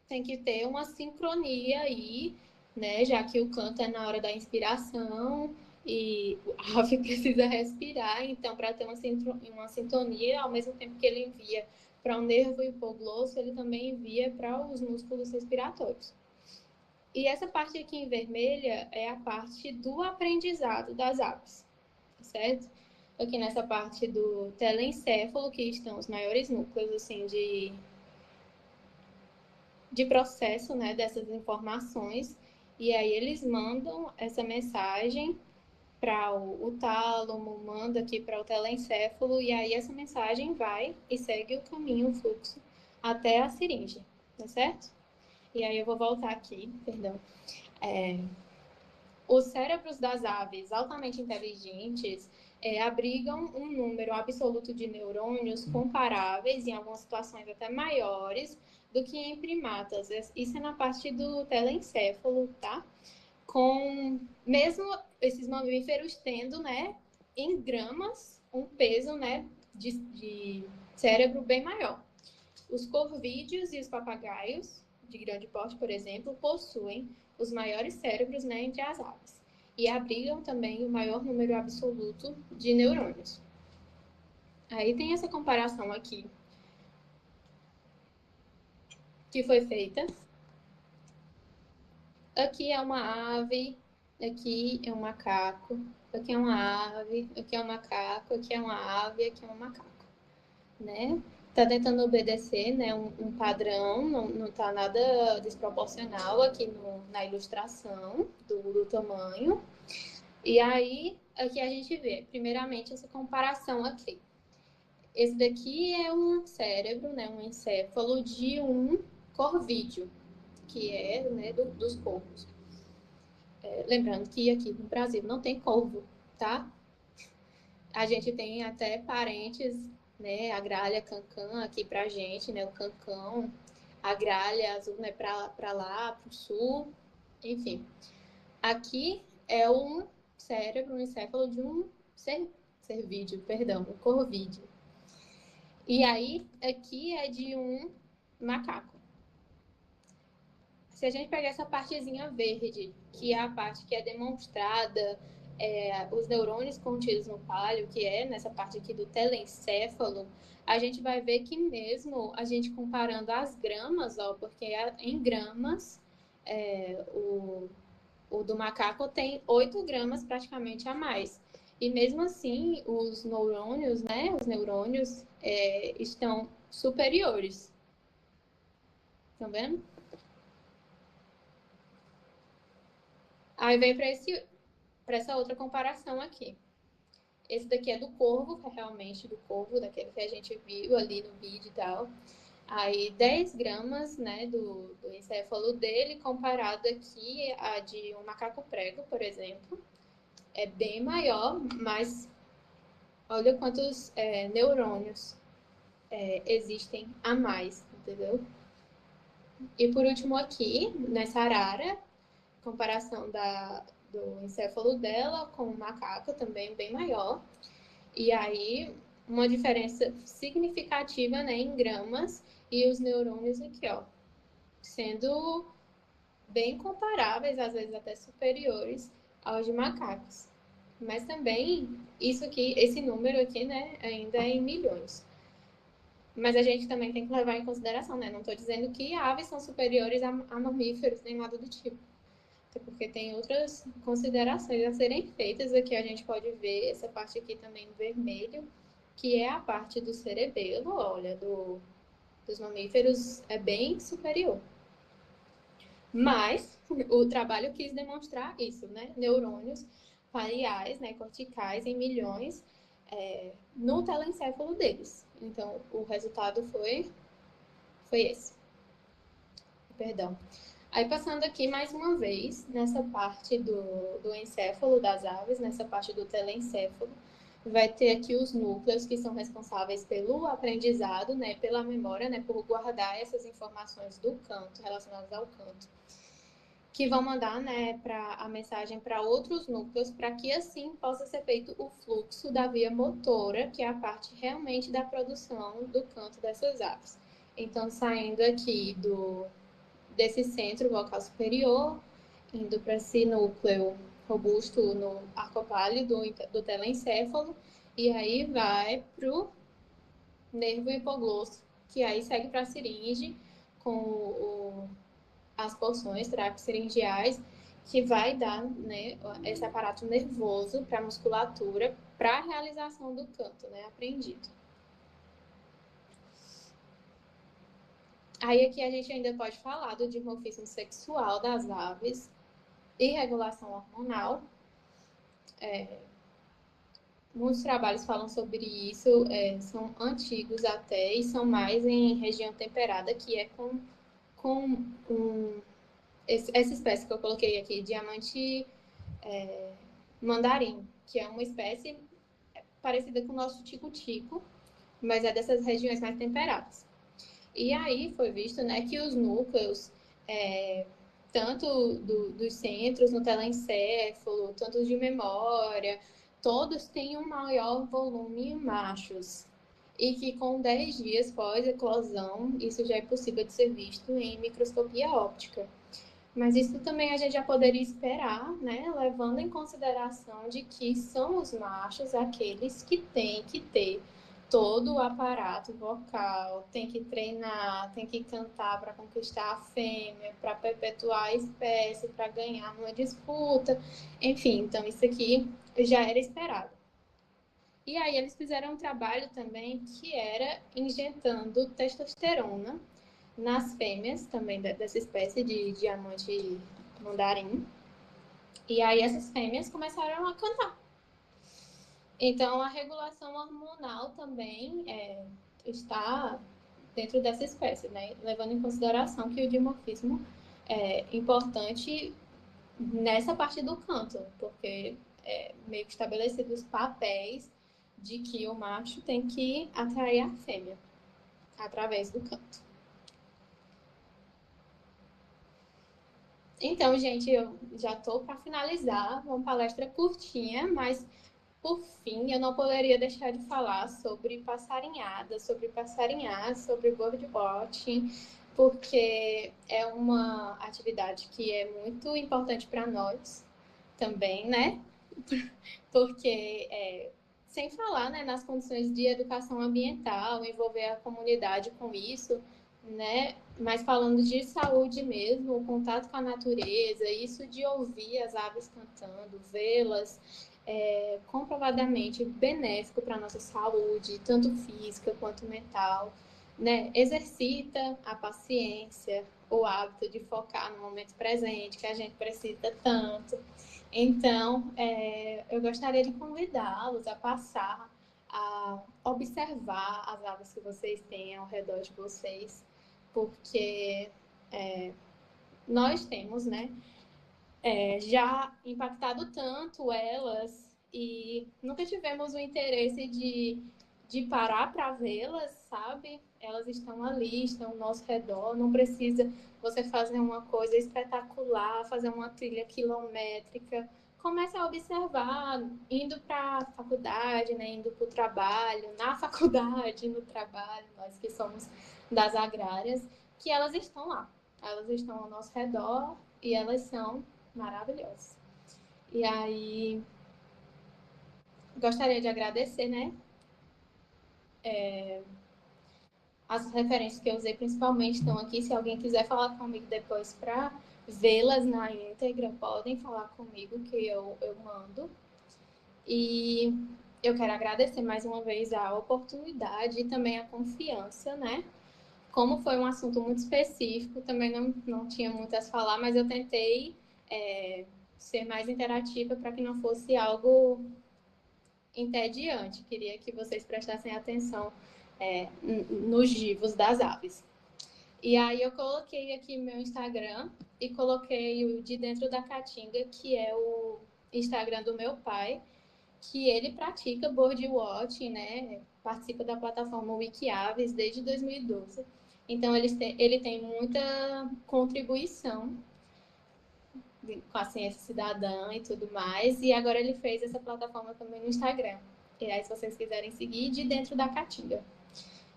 tem que ter uma sincronia aí, né, já que o canto é na hora da inspiração e a ave precisa respirar, então para ter uma sintonia, ao mesmo tempo que ele envia para o nervo hipoglosso, ele também envia para os músculos respiratórios. E essa parte aqui em vermelha é a parte do aprendizado das aves, certo? Aqui nessa parte do telencéfalo, que estão os maiores núcleos assim, de processo, né, dessas informações, e aí eles mandam essa mensagem para o tálamo, manda aqui para o telencéfalo, e aí essa mensagem vai e segue o caminho, o fluxo, até a seringe, tá certo? E aí eu vou voltar aqui, perdão. Os cérebros das aves altamente inteligentes abrigam um número absoluto de neurônios comparáveis, em algumas situações até maiores, do que em primatas. Isso é na parte do telencéfalo, tá? Com mesmo esses mamíferos tendo, né, em gramas, um peso, né, de cérebro bem maior. Os corvídeos e os papagaios, de grande porte, por exemplo, possuem os maiores cérebros, né, entre as aves e abrigam também o maior número absoluto de neurônios. Aí tem essa comparação aqui que foi feita. Aqui é uma ave, aqui é um macaco, aqui é uma ave, aqui é um macaco, aqui é uma ave, aqui é um macaco, né? Tá tentando obedecer, né, um padrão, não tá nada desproporcional aqui na ilustração do tamanho. E aí, aqui a gente vê, primeiramente, essa comparação aqui. Esse daqui é um cérebro, né, um encéfalo de um corvídeo, que é, né, dos corvos. Lembrando que aqui no Brasil não tem corvo, tá? A gente tem até parentes, né, a gralha cancã aqui pra gente, né, o cancão, a gralha azul, né, pra lá, pro sul, enfim. Aqui é um cérebro, um encéfalo de um cervídeo, perdão, um corvídeo. E aí, aqui é de um macaco. Se a gente pegar essa partezinha verde, que é a parte que é demonstrada, os neurônios contidos no páleo, que é nessa parte aqui do telencéfalo, a gente vai ver que mesmo a gente comparando as gramas, ó, porque em gramas, o do macaco tem 8 gramas praticamente a mais. E mesmo assim, os neurônios, né, estão superiores. Estão vendo? Aí vem para essa outra comparação aqui. Esse daqui é do corvo, realmente do corvo, daquele que a gente viu ali no vídeo e tal. Aí 10 gramas, né, do encéfalo dele, comparado aqui a de um macaco prego, por exemplo. É bem maior, mas olha quantos neurônios existem a mais, entendeu? E por último aqui, nessa arara, comparação do encéfalo dela com o macaco, também bem maior. E aí, uma diferença significativa, né, em gramas, e os neurônios aqui, ó, sendo bem comparáveis, às vezes até superiores aos de macacos. Mas também, isso aqui, esse número aqui, né, ainda é em milhões. Mas a gente também tem que levar em consideração, né? Não estou dizendo que aves são superiores a mamíferos, nem nada do tipo. Até porque tem outras considerações a serem feitas. Aqui a gente pode ver essa parte aqui também em vermelho, que é a parte do cerebelo, olha, dos mamíferos é bem superior. Mas o trabalho quis demonstrar isso, né? Neurônios pariais, né, corticais em milhões no telencéfalo deles. Então, o resultado foi esse. Perdão. Aí, passando aqui mais uma vez, nessa parte do encéfalo das aves, nessa parte do telencéfalo, vai ter aqui os núcleos que são responsáveis pelo aprendizado, né, pela memória, né, por guardar essas informações do canto, relacionadas ao canto, que vão mandar, né, a mensagem para outros núcleos, para que assim possa ser feito o fluxo da via motora, que é a parte realmente da produção do canto dessas aves. Então, saindo aqui desse centro vocal superior, indo para esse núcleo robusto no arcopálio do telencéfalo, e aí vai para o nervo hipoglosso, que aí segue para a siringe com as porções traqueofaringeais, que vai dar, né, esse aparato nervoso para a musculatura, para a realização do canto, né, aprendido. Aí aqui a gente ainda pode falar do dimorfismo sexual das aves e regulação hormonal. Muitos trabalhos falam sobre isso, são antigos até, e são mais em região temperada, que é com essa espécie que eu coloquei aqui, diamante mandarim, que é uma espécie parecida com o nosso tico-tico, mas é dessas regiões mais temperadas. E aí foi visto, né, que os núcleos, tanto dos centros no telencéfalo, tanto os de memória, todos têm um maior volume em machos. e que com 10 dias pós-eclosão, isso já é possível de ser visto em microscopia óptica. Mas isso também a gente já poderia esperar, né, levando em consideração de que são os machos aqueles que têm que ter todo o aparato vocal, tem que treinar, tem que cantar para conquistar a fêmea, para perpetuar a espécie, para ganhar numa disputa, enfim, então isso aqui já era esperado. E aí eles fizeram um trabalho também que era injetando testosterona nas fêmeas também dessa espécie de diamante mandarim. E aí essas fêmeas começaram a cantar. Então a regulação hormonal também está dentro dessa espécie, né? Levando em consideração que o dimorfismo é importante nessa parte do canto, porque é meio que estabelecido os papéis de que o macho tem que atrair a fêmea através do canto. Então, gente, eu já estou para finalizar, uma palestra curtinha, mas por fim, eu não poderia deixar de falar sobre passarinhada, sobre passarinhar, sobre birdwatching, porque é uma atividade que é muito importante para nós também, né? Porque, sem falar, né, nas condições de educação ambiental, envolver a comunidade com isso, né? Mas falando de saúde mesmo, o contato com a natureza, isso de ouvir as aves cantando, vê-las, comprovadamente benéfico para a nossa saúde, tanto física quanto mental, né? Exercita a paciência, o hábito de focar no momento presente, que a gente precisa tanto. Então, eu gostaria de convidá-los a passar a observar as aves que vocês têm ao redor de vocês, porque nós temos, né, já impactado tanto elas e nunca tivemos o interesse de parar para vê-las, sabe? Elas estão ali, estão ao nosso redor, não precisa você fazer uma coisa espetacular, fazer uma trilha quilométrica. Comece a observar, indo para a faculdade, né? Indo para o trabalho, na faculdade, no trabalho, nós que somos das agrárias, que elas estão lá. Elas estão ao nosso redor e elas são maravilhosas. E aí, gostaria de agradecer, né? As referências que eu usei principalmente estão aqui. Se alguém quiser falar comigo depois para vê-las na íntegra, podem falar comigo que eu mando. E eu quero agradecer mais uma vez a oportunidade e também a confiança, né? Como foi um assunto muito específico, também não tinha muito a falar, mas eu tentei ser mais interativa para que não fosse algo entediante. Queria que vocês prestassem atenção nos givos das aves. E aí eu coloquei aqui meu Instagram e coloquei o de Dentro da Caatinga, que é o Instagram do meu pai, que ele pratica birdwatching, né? Participa da plataforma Wikiaves desde 2012. Então ele tem muita contribuição com a ciência cidadã e tudo mais. E agora ele fez essa plataforma também no Instagram. E aí, se vocês quiserem seguir, de Dentro da Caatinga.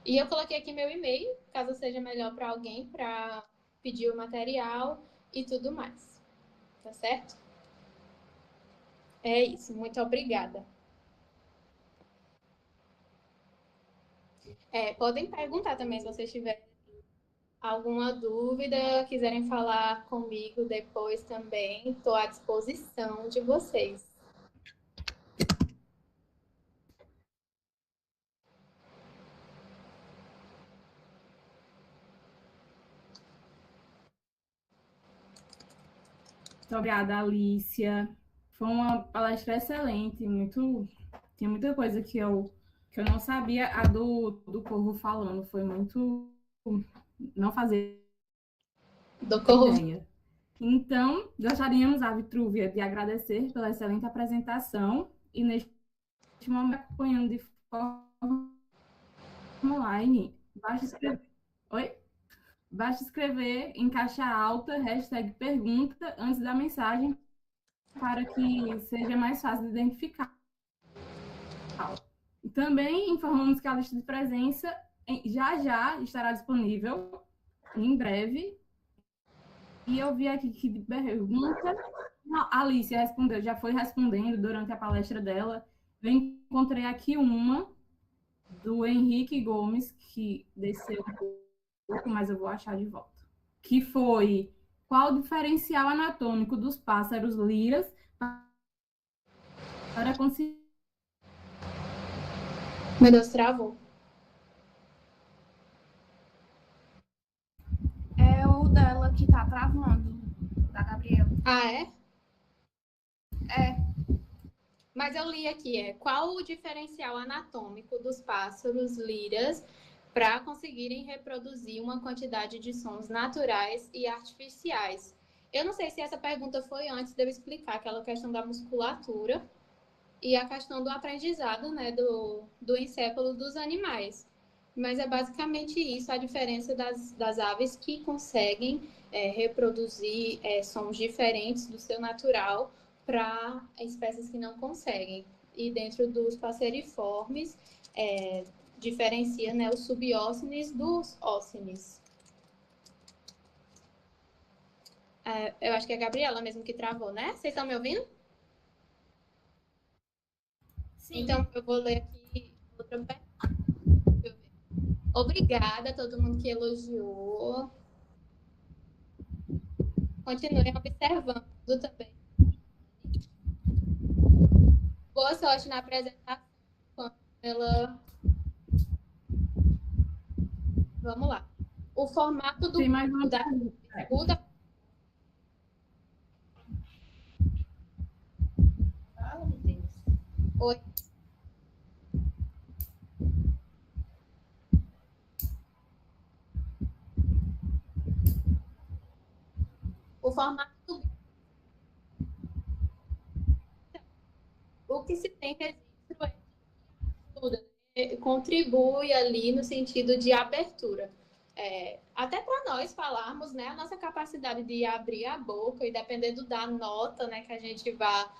E eu coloquei aqui meu e-mail, caso seja melhor para alguém, para pedir o material e tudo mais. Tá certo? É isso. Muito obrigada. Podem perguntar também se vocês tiverem alguma dúvida, quiserem falar comigo depois também. Estou à disposição de vocês. Muito obrigada, Alicia. Foi uma palestra excelente, tinha muita coisa que eu não sabia. A do Corvo falando foi muito. Não fazia Do Corvo. ideia. Então, gostaríamos, a Vitruvia, de agradecer pela excelente apresentação e neste momento acompanhando de forma online. Basta escrever em caixa alta, #pergunta antes da mensagem para que seja mais fácil de identificar. E também informamos que a lista de presença já estará disponível em breve. E eu vi aqui que pergunta. A Alice respondeu, já foi respondendo durante a palestra dela. Eu encontrei aqui uma do Henrique Gomes, que desceu um pouco, mas eu vou achar de volta. Que foi: qual o diferencial anatômico dos pássaros liras para conseguir. Meu Deus, travou. É o dela que tá travando, da Gabriela. Ah, é? É. Mas eu li aqui, qual o diferencial anatômico dos pássaros liras para conseguirem reproduzir uma quantidade de sons naturais e artificiais? Eu não sei se essa pergunta foi antes de eu explicar aquela questão da musculatura e a questão do aprendizado, né, do encéfalo dos animais. Mas é basicamente isso, a diferença das aves que conseguem reproduzir sons diferentes do seu natural para espécies que não conseguem. E dentro dos passeriformes, diferencia, né, os subócines dos ócines. Eu acho que é a Gabriela mesmo que travou, né? Vocês estão me ouvindo? Sim. Então, eu vou ler aqui outra pergunta. Obrigada a todo mundo que elogiou. Continuem observando também. Boa sorte na apresentação. Vamos lá. O formato do Tem mais uma da pergunta. Fala, meu Deus. Oi. O formato do o que se tem registro contribui ali no sentido de abertura. Até para nós falarmos, né, a nossa capacidade de abrir a boca e dependendo da nota, né, que a gente vai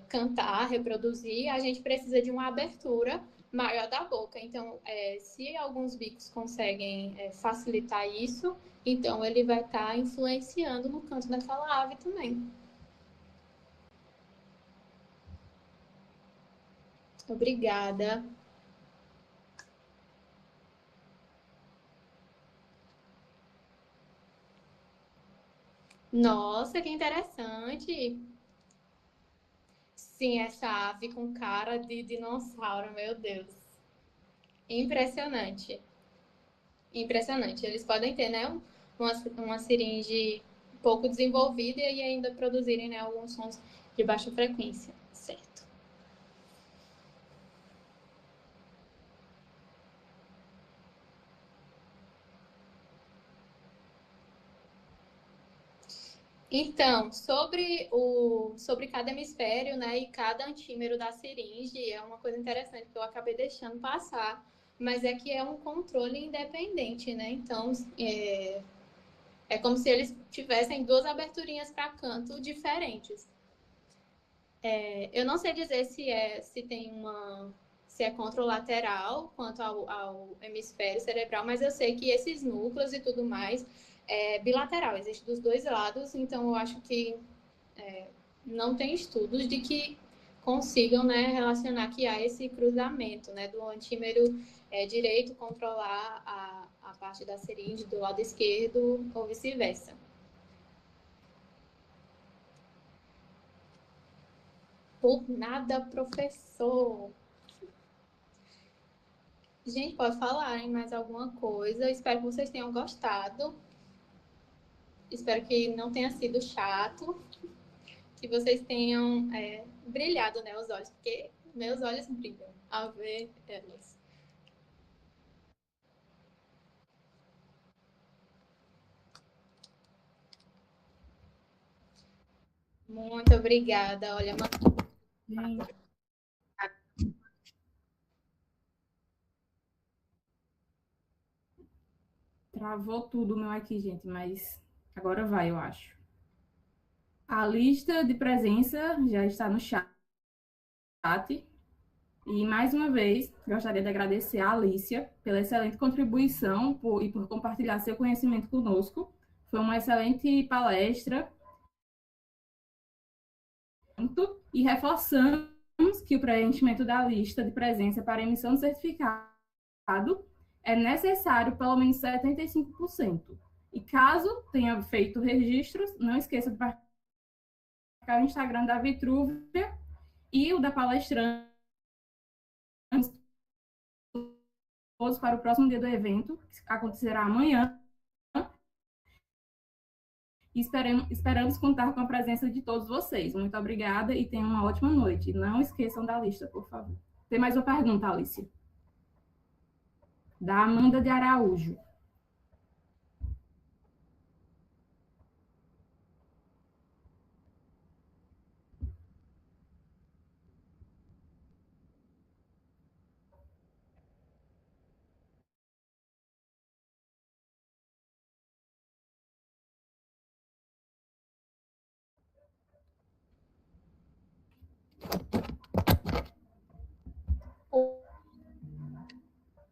cantar, reproduzir, a gente precisa de uma abertura maior da boca. Então, se alguns bicos conseguem facilitar isso, então ele vai estar influenciando no canto daquela ave também. Obrigada. Nossa, que interessante. Sim, essa ave com cara de dinossauro, meu Deus. Impressionante. Impressionante. Eles podem ter, né, uma seringe pouco desenvolvida e ainda produzirem, né, alguns sons de baixa frequência. Certo. Então, sobre cada hemisfério, né, e cada antímero da seringe, é uma coisa interessante que eu acabei deixando passar, mas é que é um controle independente, né? Então, é como se eles tivessem duas aberturinhas para canto diferentes. Eu não sei dizer se tem se é contralateral quanto ao hemisfério cerebral, mas eu sei que esses núcleos e tudo mais é bilateral, existe dos dois lados, então eu acho que não tem estudos de que consigam, né, relacionar que há esse cruzamento, né, do antímero direito controlar a parte da seringe do lado esquerdo ou vice-versa. Por nada, professor. Gente, pode falar em mais alguma coisa. Espero que vocês tenham gostado. Espero que não tenha sido chato. Que vocês tenham brilhado, né, os olhos, porque meus olhos brilham ao ver elas. Muito obrigada. Olha, Gente, travou tudo o meu aqui, gente, mas agora vai, eu acho. A lista de presença já está no chat. E, mais uma vez, gostaria de agradecer a Alicia pela excelente contribuição e por compartilhar seu conhecimento conosco. Foi uma excelente palestra. E reforçamos que o preenchimento da lista de presença para emissão de certificado é necessário pelo menos 75%. E caso tenha feito registros, não esqueça de marcar o Instagram da Vitruvia e o da palestrante para o próximo dia do evento, que acontecerá amanhã. E esperamos contar com a presença de todos vocês. Muito obrigada e tenham uma ótima noite. Não esqueçam da lista, por favor. Tem mais uma pergunta, Alicia? Da Amanda de Araújo.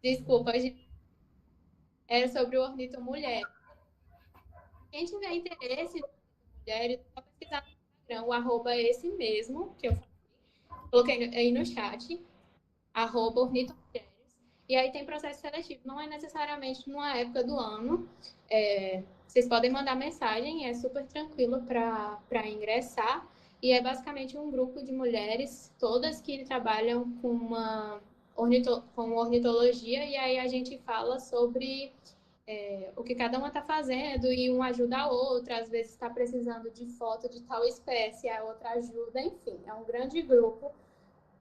Desculpa, era sobre o Ornito Mulher. Quem tiver interesse em mulheres, é só pesquisar no Instagram, o arroba é esse mesmo, que eu coloquei aí no chat, arroba Ornito Mulheres. E aí tem processo seletivo, não é necessariamente numa época do ano. Vocês podem mandar mensagem, é super tranquilo para ingressar. E é basicamente um grupo de mulheres, todas que trabalham com ornitologia, e aí a gente fala sobre o que cada uma está fazendo e uma ajuda a outra, às vezes está precisando de foto de tal espécie, a outra ajuda, enfim, é um grande grupo,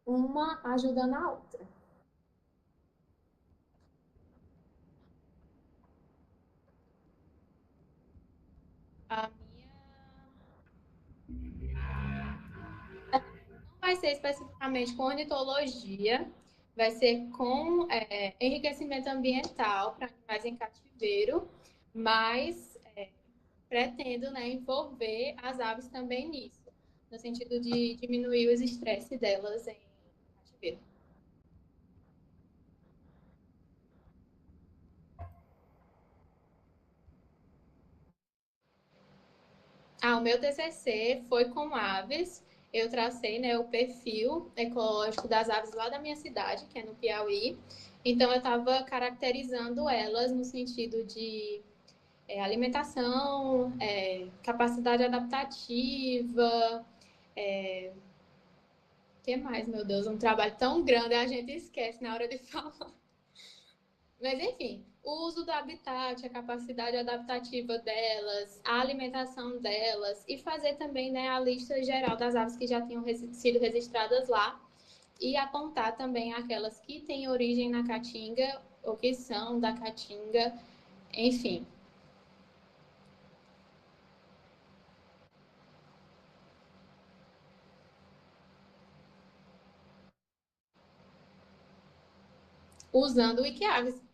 uma ajudando a outra. A minha não vai ser especificamente com ornitologia, vai ser com enriquecimento ambiental para animais em cativeiro, mas pretendo, né, envolver as aves também nisso, no sentido de diminuir os estresses delas em cativeiro. O meu TCC foi com aves. Eu tracei, né, o perfil ecológico das aves lá da minha cidade, que é no Piauí. Então, eu estava caracterizando elas no sentido de alimentação, capacidade adaptativa. O que mais, meu Deus? Um trabalho tão grande, a gente esquece na hora de falar. Mas, enfim, o uso do habitat, a capacidade adaptativa delas, a alimentação delas e fazer também, né, a lista geral das aves que já tinham sido registradas lá e apontar também aquelas que têm origem na Caatinga ou que são da Caatinga, enfim. Usando o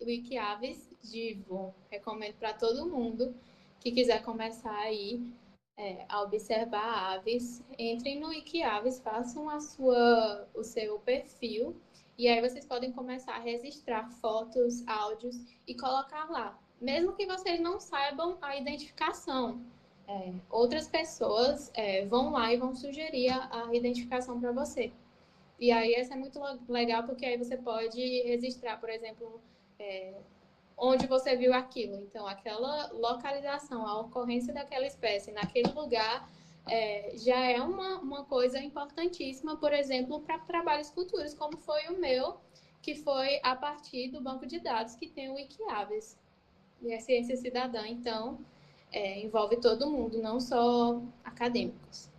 Wikiaves Divo. Recomendo para todo mundo que quiser começar aí a observar aves. Entrem no Wikiaves, façam o seu perfil e aí vocês podem começar a registrar fotos, áudios e colocar lá. Mesmo que vocês não saibam a identificação, outras pessoas vão lá e vão sugerir a identificação para você. E aí isso é muito legal, porque aí você pode registrar, por exemplo, onde você viu aquilo. Então, aquela localização, a ocorrência daquela espécie naquele lugar já é uma coisa importantíssima, por exemplo, para trabalhos futuros, como foi o meu, que foi a partir do banco de dados que tem o Wikiaves. E a ciência cidadã, então, envolve todo mundo, não só acadêmicos.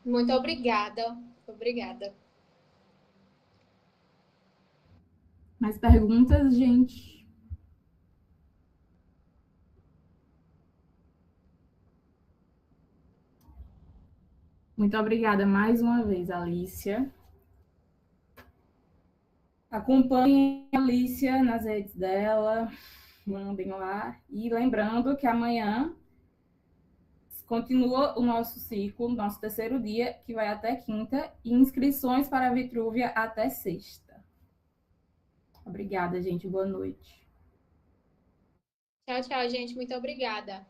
Muito obrigada. Obrigada. Mais perguntas, gente? Muito obrigada mais uma vez, Alicia. Acompanhem a Alicia nas redes dela. Mandem lá. E lembrando que amanhã continua o nosso ciclo, nosso terceiro dia, que vai até quinta, e inscrições para a Vitrúvia até sexta. Obrigada, gente. Boa noite. Tchau, tchau, gente. Muito obrigada.